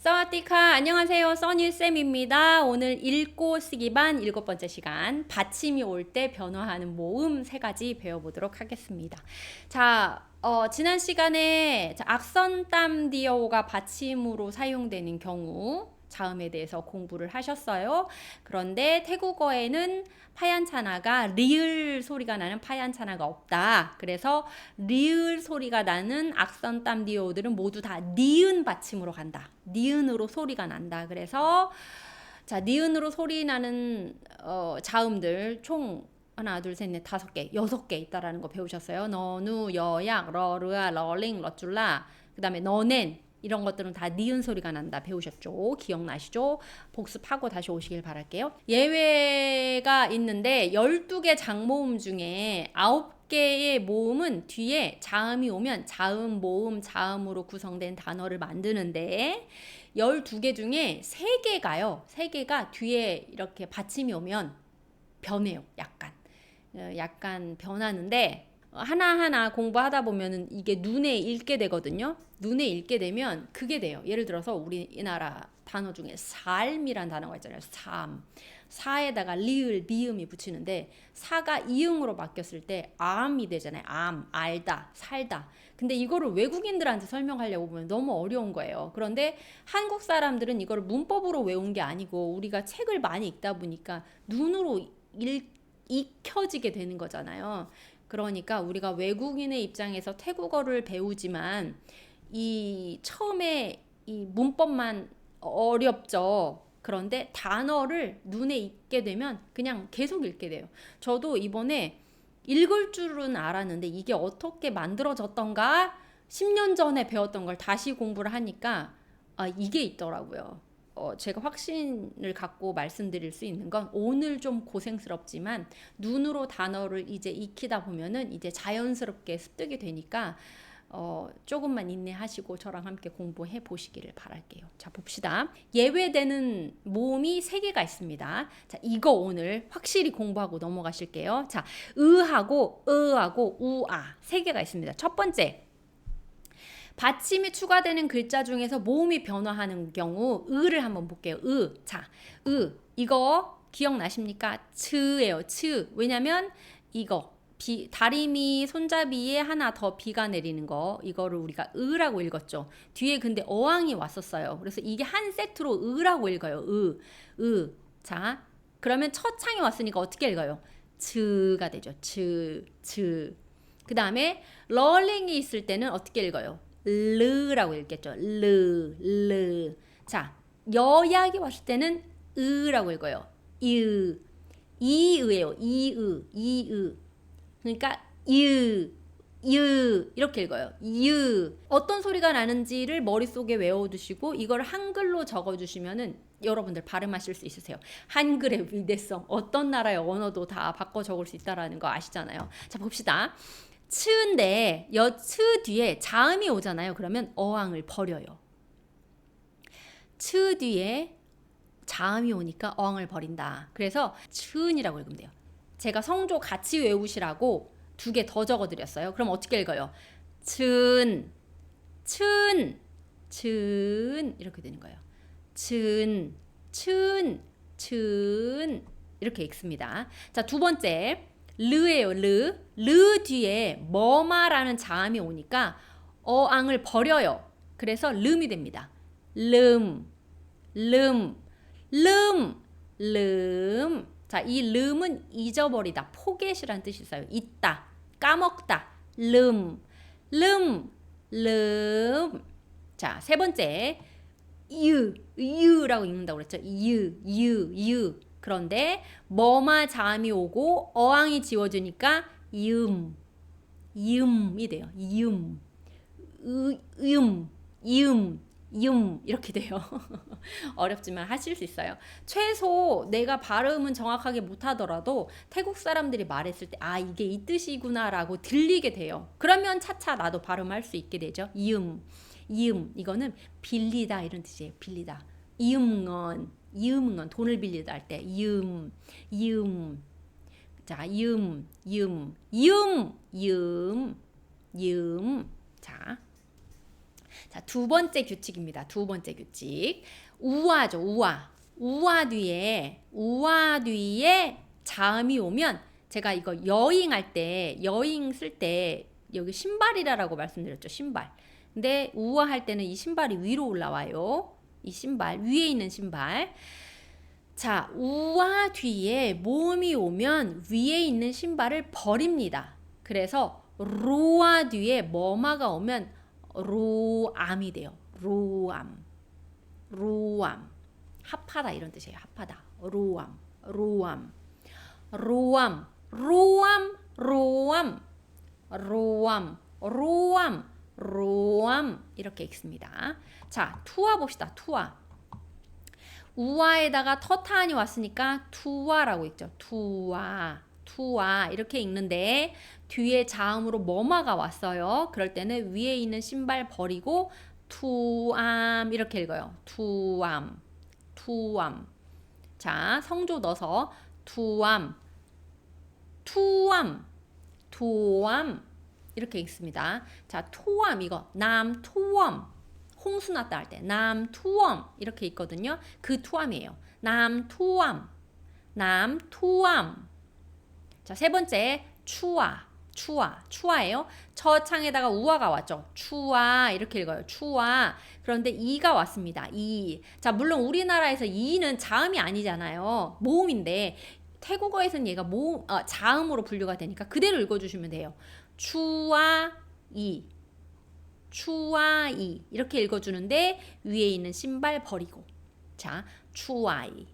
사와디카 안녕하세요. 써니쌤입니다. 오늘 읽고 쓰기 반 7번째 시간 받침이 올 때 변화하는 모음 3가지 배워보도록 하겠습니다. 지난 시간에 악선 땀디어가 받침으로 사용되는 경우 자음에 대해서 공부를 하셨어요. 그런데 태국어에는 파얀차나가 리을 소리가 나는 파얀차나가 없다. 그래서 리을 소리가 나는 악선 땀디오들은 모두 다 니은 받침으로 간다. 니은으로 소리가 난다. 그래서 니은으로 소리 나는 자음들 총 하나, 둘, 셋, 넷, 5개, 6개 있다라는 거 배우셨어요. 너누, 여약, 러르아, 러링, 러줄라. 그 다음에 너넨. 이런 것들은 다 니은 소리가 난다 배우셨죠? 기억나시죠? 복습하고 다시 오시길 바랄게요. 예외가 있는데 12개 장모음 중에 9개의 모음은 뒤에 자음이 오면 자음, 모음, 자음으로 구성된 단어를 만드는데 12개 중에 3개가 뒤에 이렇게 받침이 오면 변해요. 약간 변하는데 하나하나 공부하다 보면은 이게 눈에 읽게 되거든요. 눈에 읽게 되면 그게 돼요. 예를 들어서 우리나라 단어 중에 삶이란 단어가 있잖아요. 삶. 사에다가 리을, 미음이 붙이는데 사가 이응으로 바뀌었을 때 암이 되잖아요. 암, 알다, 살다. 근데 이거를 외국인들한테 설명하려고 보면 너무 어려운 거예요. 그런데 한국 사람들은 이거를 문법으로 외운 게 아니고 우리가 책을 많이 읽다 보니까 눈으로 익혀지게 되는 거잖아요. 그러니까 우리가 외국인의 입장에서 태국어를 배우지만 처음에 이 문법만 어렵죠. 그런데 단어를 눈에 익게 되면 그냥 계속 읽게 돼요. 저도 이번에 읽을 줄은 알았는데 이게 어떻게 만들어졌던가 10년 전에 배웠던 걸 다시 공부를 하니까 이게 있더라고요. 제가 확신을 갖고 말씀드릴 수 있는 건 오늘 좀 고생스럽지만 눈으로 단어를 이제 익히다 보면은 이제 자연스럽게 습득이 되니까 조금만 인내하시고 저랑 함께 공부해 보시기를 바랄게요. 자, 봅시다. 예외되는 모음이 3개가 있습니다. 자, 이거 오늘 확실히 공부하고 넘어가실게요. 자, 으하고 으하고 우아 3개가 있습니다. 첫 번째, 받침이 추가되는 글자 중에서 모음이 변화하는 경우 으를 한번 볼게요. 이거 기억나십니까? 츠예요. 츠. 왜냐면 이거 다리미 손잡이에 하나 더 비가 내리는 거 이거를 우리가 으라고 읽었죠. 뒤에 근데 어항이 왔었어요. 그래서 이게 한 세트로 으라고 읽어요. 자, 그러면 첫 창이 왔으니까 어떻게 읽어요? 츠가 되죠. 츠. 그 다음에 럴링이 있을 때는 어떻게 읽어요? 르라고 읽겠죠. 르. 자, 여약이 왔을 때는 으라고 읽어요. 이으예요. 이으. 그러니까 유 이렇게 읽어요. 어떤 소리가 나는지를 머릿속에 외워두시고 이걸 한글로 적어주시면은 여러분들 발음하실 수 있으세요. 한글의 위대성, 어떤 나라의 언어도 다 바꿔 적을 수 있다는 거 아시잖아요. 자, 봅시다. 츠인데 츠 뒤에 자음이 오잖아요. 그러면 어항을 버려요. 츠 뒤에 자음이 오니까 어항을 버린다. 그래서 츠은이라고 읽으면 돼요. 제가 성조 같이 외우시라고 2개 더 적어드렸어요. 그럼 어떻게 읽어요? 츠 이렇게 되는 거예요. 츠 이렇게 읽습니다. 자, 2번째 르예요. 르 뒤에 뭐마라는 자음이 오니까 어앙을 버려요. 그래서 름이 됩니다. 름. 자, 이 름은 잊어버리다, 포겟이라는 뜻이 있어요. 잊다, 까먹다. 름. 자, 3번째 유라고 읽는다고 그랬죠. 유. 그런데 뭐마 자음이 오고 어항이 지워지니까 이음이 돼요. 이렇게 돼요. 어렵지만 하실 수 있어요. 최소 내가 발음은 정확하게 못하더라도 태국 사람들이 말했을 때 이게 이 뜻이구나라고 들리게 돼요. 그러면 차차 나도 발음할 수 있게 되죠. 이음 이거는 빌리다 이런 뜻이에요. 빌리다. 이음은 돈을 빌리다 할 때 이음. 자, 이음. 자, 자, 두 번째 규칙입니다. 두 번째 규칙. 우아죠, 우아. 우아 뒤에 자음이 오면 제가 이거 여잉할 때, 여잉 쓸 때 여기 신발이라고 말씀드렸죠, 신발. 근데 우아할 때는 이 신발이 위로 올라와요. 이 신발, 위에 있는 신발. 자, 우아 뒤에 모음이 오면 위에 있는 신발을 버립니다. 그래서 로아 뒤에 뭐마가 오면 로암이 돼요. 로암. 로암. 합하다 이런 뜻이에요. 합하다. 로암. 로암. 로암. 로암. 로암. 로암. 로암. 로암. 이렇게 읽습니다. 자, 투아 봅시다. 투아. 우아에다가 터타안이 왔으니까 투아라고 읽죠. 투아. 투아 이렇게 읽는데 뒤에 자음으로 뭐마가 왔어요. 그럴 때는 위에 있는 신발 버리고 투암 이렇게 읽어요. 투암. 투암. 자, 성조 넣어서 투암. 투암. 투암 이렇게 읽습니다. 자, 토암 이거 남토암. 홍수 났다 할 때 남투암 이렇게 있거든요. 그 투암이에요. 남투암. 남투암. 자, 세 번째 추아. 추아. 추아예요. 첫 창에다가 우아가 왔죠. 추아 이렇게 읽어요. 추아. 그런데 이가 왔습니다. 이. 자, 물론 우리나라에서 이는 자음이 아니잖아요. 모음인데 태국어에서는 얘가 자음으로 분류가 되니까 그대로 읽어주시면 돼요. 추아 이. 추아이 이렇게 읽어주는데 위에 있는 신발 버리고 자 추아이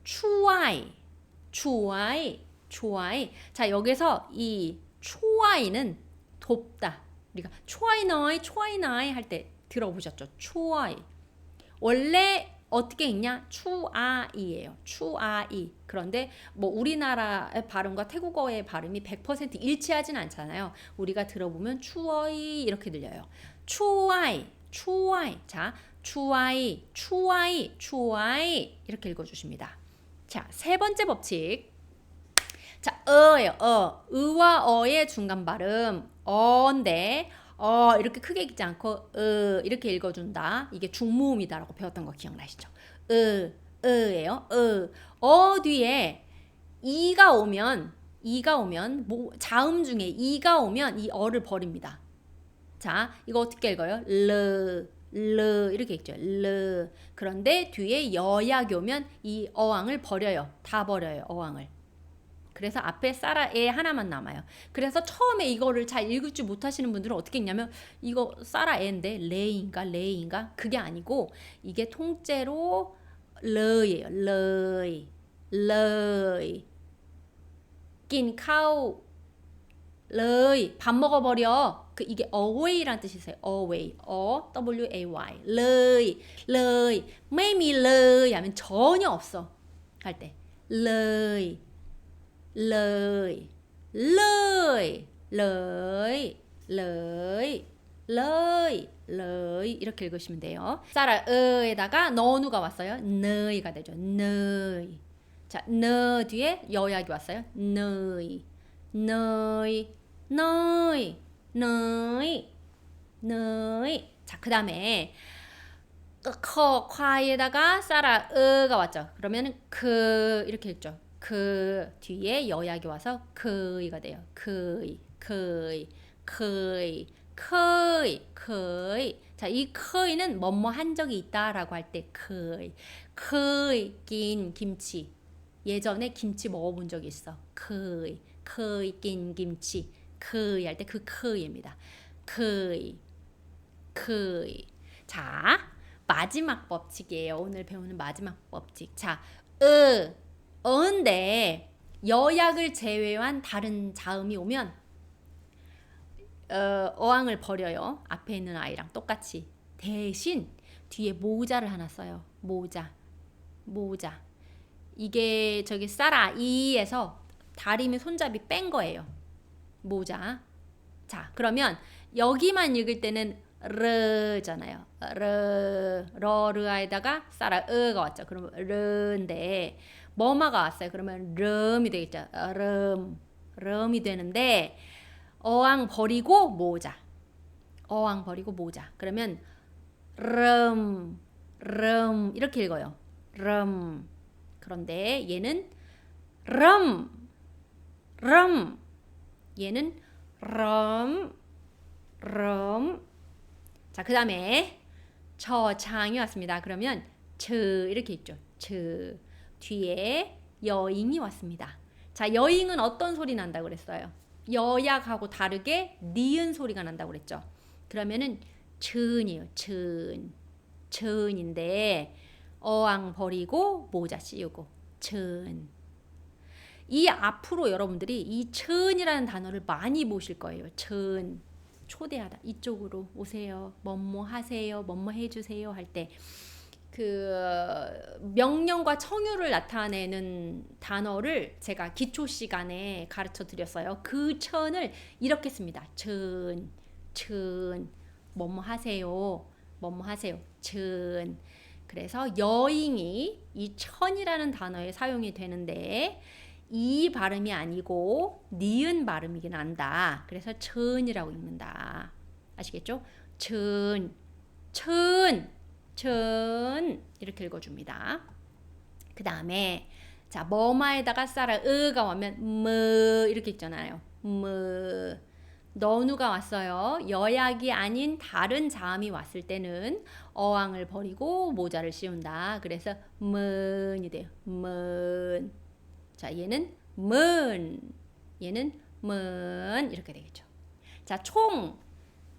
추아이 추아이 추아이 자 여기서 이 추아이는 돕다 우리가 추아이나이 할 때 들어보셨죠? 추아이 원래 어떻게 읽냐? 추아이예요. 추아이. 그런데 뭐 우리나라의 발음과 태국어의 발음이 100% 일치하진 않잖아요. 우리가 들어보면 추어이 이렇게 들려요. 추아이, 추아이. 자, 추아이, 추아이, 추아이 이렇게 읽어주십니다. 자, 세 번째 법칙. 자, 어예요. 의와 어의 중간 발음. 어인데 이렇게 크게 읽지 않고 이렇게 읽어준다. 이게 중모음이다라고 배웠던 거 기억나시죠? 예요. 뒤에 이가 오면 자음 중에 이가 오면 이 어를 버립니다. 자, 이거 어떻게 읽어요? 르 이렇게 읽죠. 르. 그런데 뒤에 여약이 오면 이 어항을 버려요. 다 버려요. 어항을. 그래서 앞에 사라에 하나만 남아요. 그래서 처음에 이거를 잘 읽을 줄 못하시는 분들은 어떻게 읽냐면 이거 사라에인데 레인가 그게 아니고 이게 통째로 러예요. 러이 낀 카우 러이 밥 먹어버려. 이게 away라는 뜻이 있어요. away W-A-Y 러이 매미 러이 하면 전혀 없어 할 때 러이 이렇게 읽으시면 돼요. 사라에다가 너누가 왔어요. 너이가 되죠. 너이. 자, 너 뒤에 여약이 왔어요. 너이. 자, 그 다음에 콰에다가 사라가 왔죠. 그러면은 이렇게 읽죠. 그 뒤에 여약이 와서 그이가 돼요. 그이. 자, 이 그이는 뭐뭐 한 적이 있다라고 할 때 그이 낀 김치. 예전에 김치 먹어본 적이 있어. 그이 낀 김치. 그이 할 때 그 그이입니다. 그이. 자, 마지막 법칙이에요. 오늘 배우는 마지막 법칙. 자, 어인데 여약을 제외한 다른 자음이 오면 어항을 버려요. 앞에 있는 아이랑 똑같이. 대신 뒤에 모자를 하나 써요. 모자. 이게 저기 사라이에서 다리미 손잡이 뺀 거예요. 모자. 자, 그러면 여기만 읽을 때는 르잖아요. 러르아에다가 사라으가 왔죠. 그러면 르인데 뭐마가 왔어요. 그러면 름이 되겠죠. 름이 되는데 어항 버리고 모자. 어항 버리고 모자. 그러면 이렇게 읽어요. 그런데 얘는 럼, 얘는 럼. 자, 그 다음에 저장이 왔습니다. 그러면 이렇게 있죠. 뒤에 여잉이 왔습니다. 자, 여잉은 어떤 소리 난다고 그랬어요? 여약하고 다르게 니은 소리가 난다고 그랬죠. 그러면은 츤이에요. 츤인데 어항 버리고 모자 씌우고 츤. 이 앞으로 여러분들이 이 츤이라는 단어를 많이 보실 거예요. 츤. 초대하다. 이쪽으로 오세요. 뭐뭐 하세요. 뭐뭐 해주세요. 할 때 그 명령과 청유를 나타내는 단어를 제가 기초 시간에 가르쳐 드렸어요. 그 천을 이렇게 씁니다. 천, 뭐뭐 하세요. 뭐뭐 하세요. 천. 그래서 여잉이 이 천이라는 단어에 사용이 되는데 이 발음이 아니고 니은 발음이긴 한다. 그래서 천이라고 읽는다. 아시겠죠? 천 이렇게 읽어줍니다. 그 다음에 자 뭐마에다가 싸라 으가 오면 뭐 이렇게 있잖아요. 뭐 너누가 왔어요. 여약이 아닌 다른 자음이 왔을 때는 어항을 버리고 모자를 씌운다. 그래서 문이 돼요. 문. 자 얘는 얘는 문 이렇게 되겠죠. 자 총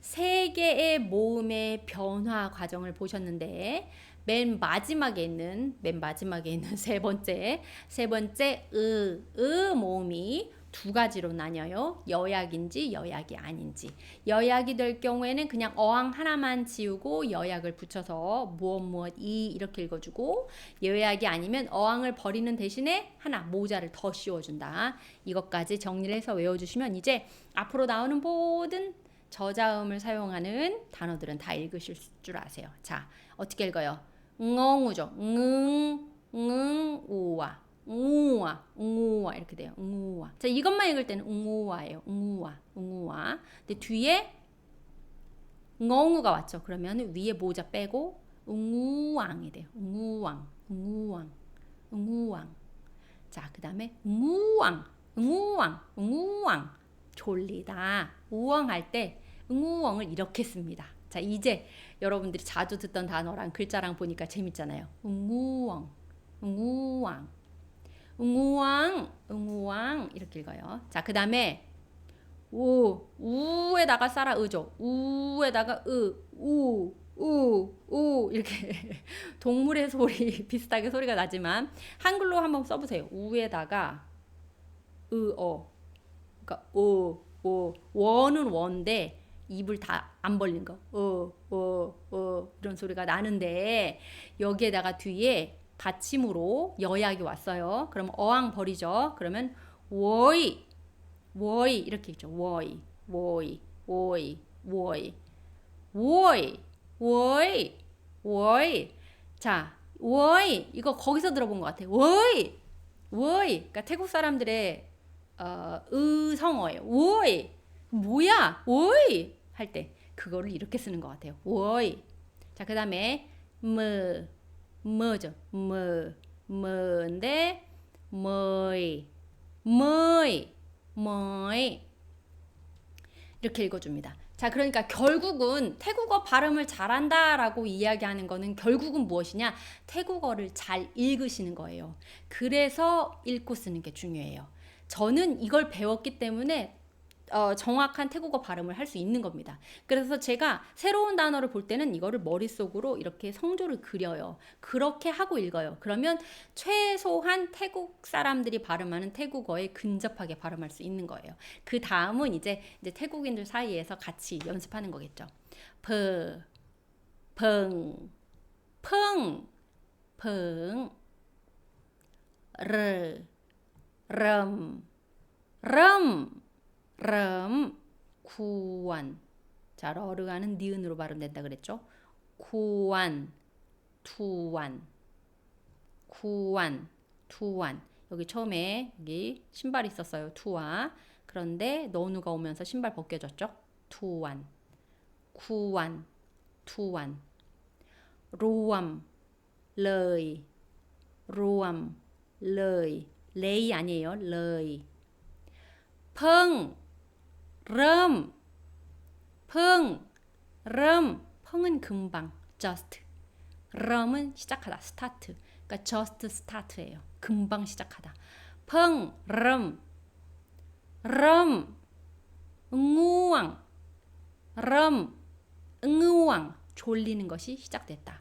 3개의 모음의 변화 과정을 보셨는데 맨 마지막에 있는 세 번째 모음이 2가지로 나뉘어요. 여약인지 여약이 아닌지. 여약이 될 경우에는 그냥 어항 하나만 지우고 여약을 붙여서 무엇 이렇게 읽어주고, 여약이 아니면 어항을 버리는 대신에 하나 모자를 더 씌워준다. 이것까지 정리를 해서 외워주시면 이제 앞으로 나오는 모든 저자음을 사용하는 단어들은 다 읽으실 줄 아세요. 자, 어떻게 읽어요? 응어우죠. 우와 이렇게 돼요. 우와. 자, 이것만 읽을 때는 우와예요. 우와. 근데 뒤에 응어우가 왔죠. 그러면 위에 모자 빼고 우왕이 돼요. 우왕. 자, 그 다음에 우왕. 졸리다. 우엉할 때 응우엉을 이렇게 씁니다. 자, 이제 여러분들이 자주 듣던 단어랑 글자랑 보니까 재밌잖아요. 응우엉 이렇게 읽어요. 자, 그 다음에 우에다가 싸라 으죠. 우에다가 우 이렇게 동물의 소리 비슷하게 소리가 나지만 한글로 한번 써보세요. 우에다가 그러니까 원은 원인데 입을 다 안 벌린 거. 이런 소리가 나는데 여기에다가 뒤에 받침으로 여약이 왔어요. 그럼 어항 버리죠. 그러면 워이 이렇게 있죠. 워이. 자, 워이 이거 거기서 들어본 것 같아요. 워이. 그러니까 태국 사람들의 의성어예요. 오이 뭐야? 오이 할 때 그거를 이렇게 쓰는 것 같아요. 오이. 자, 그 다음에 뭐죠? 뭐인데 뭐이 이렇게 읽어줍니다. 자, 그러니까 결국은 태국어 발음을 잘한다라고 이야기하는 거는 결국은 무엇이냐? 태국어를 잘 읽으시는 거예요. 그래서 읽고 쓰는 게 중요해요. 저는 이걸 배웠기 때문에 정확한 태국어 발음을 할 수 있는 겁니다. 그래서 제가 새로운 단어를 볼 때는 이거를 머릿속으로 이렇게 성조를 그려요. 그렇게 하고 읽어요. 그러면 최소한 태국 사람들이 발음하는 태국어에 근접하게 발음할 수 있는 거예요. 그 다음은 이제 태국인들 사이에서 같이 연습하는 거겠죠. 펑, 구완. 자, 러르가는 니은으로 발음된다 그랬죠? 구완, 투완. 여기 처음에 여기 신발이 있었어요. 투와. 그런데 너누가 오면서 신발 벗겨졌죠? 투완. 구완, 투완. 로암, 러이, 로암, 러이. 레이 아니에요. 러이. 펑, 럼, 펑, 럼. 펑은 금방, just. 럼은 시작하다, start. 그러니까 just start예요. 금방 시작하다. 펑, 럼, 럼, 응우왕, 럼, 응우왕. 졸리는 것이 시작됐다.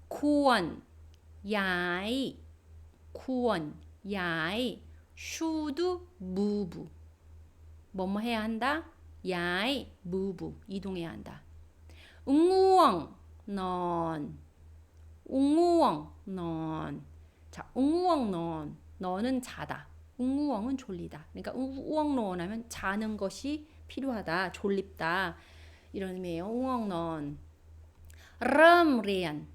쿠원, 야이, 쿠원, 야이, 슈드, 무브. 뭐뭐 해야 한다? 야이, 무브. 이동해야 한다. 응우왕, 넌, 웅우엉, 넌. 자, 웅우엉, 넌. 너는 자다. 웅우엉은 졸리다. 그러니까 웅우엉, 넌 하면 자는 것이 필요하다. 졸립다. 이런 의미예요. 웅우엉, 넌. 럼, 리안.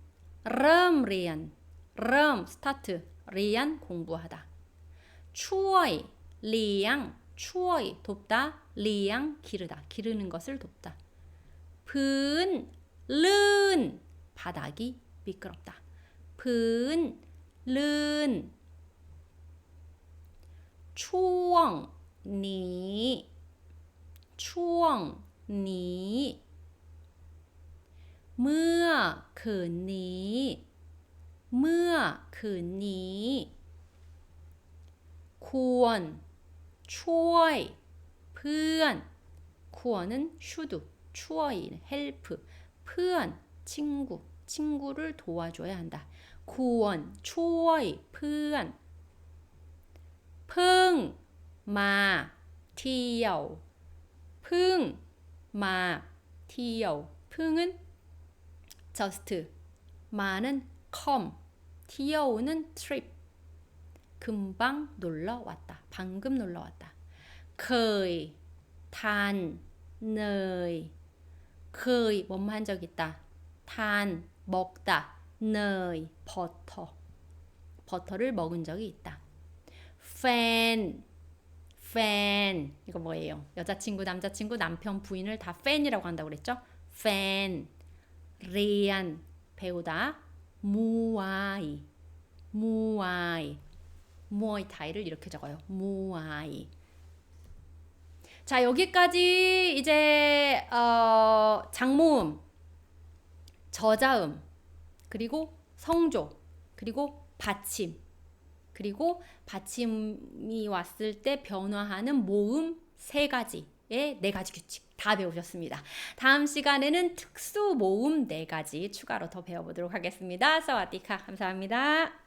럼, 리안. 럼, 스타트. 리안, 공부하다. 추워이, 리양. 추워이, 돕다. 리양, 기르다. 기르는 것을 돕다. 분, 른. 바닥이 미끄럽다. 분, 른. 추억, 니. 추억, 니. เมื่อคืนนี้ เมื่อคืนนี้ ควร ช่วย เพื่อน ควร은 should, 추워이, help, เพื่อน 친구, 친구를 도와줘야 한다. 구원, 초이, เพื่อน เพิ่ง มา เที่ยว เพิ่ง มา เที่ยว พึ่ง은 just, 마는 come, เที่ยว 는 trip. 금방 놀러 왔다. 방금 놀러 왔다. เคย ทาน เนย เคย 뭐뭐 한 적 있다. 단, 먹다. 네, 버터. 버터를 먹은 적이 있다. 팬, 팬. 이거 뭐예요? 여자친구, 남자친구, 남편, 부인을 다 팬이라고 한다고 그랬죠? 팬. 리안, 배우다. 무아이, 무아이. 무아이타이를 이렇게 적어요. 무아이. 자, 여기까지 이제 장모음, 저자음, 그리고 성조, 그리고 받침, 그리고 받침이 왔을 때 변화하는 모음 세 가지의 네 가지 규칙 다 배우셨습니다. 다음 시간에는 특수 모음 네 가지 추가로 더 배워보도록 하겠습니다. 사와디카 감사합니다.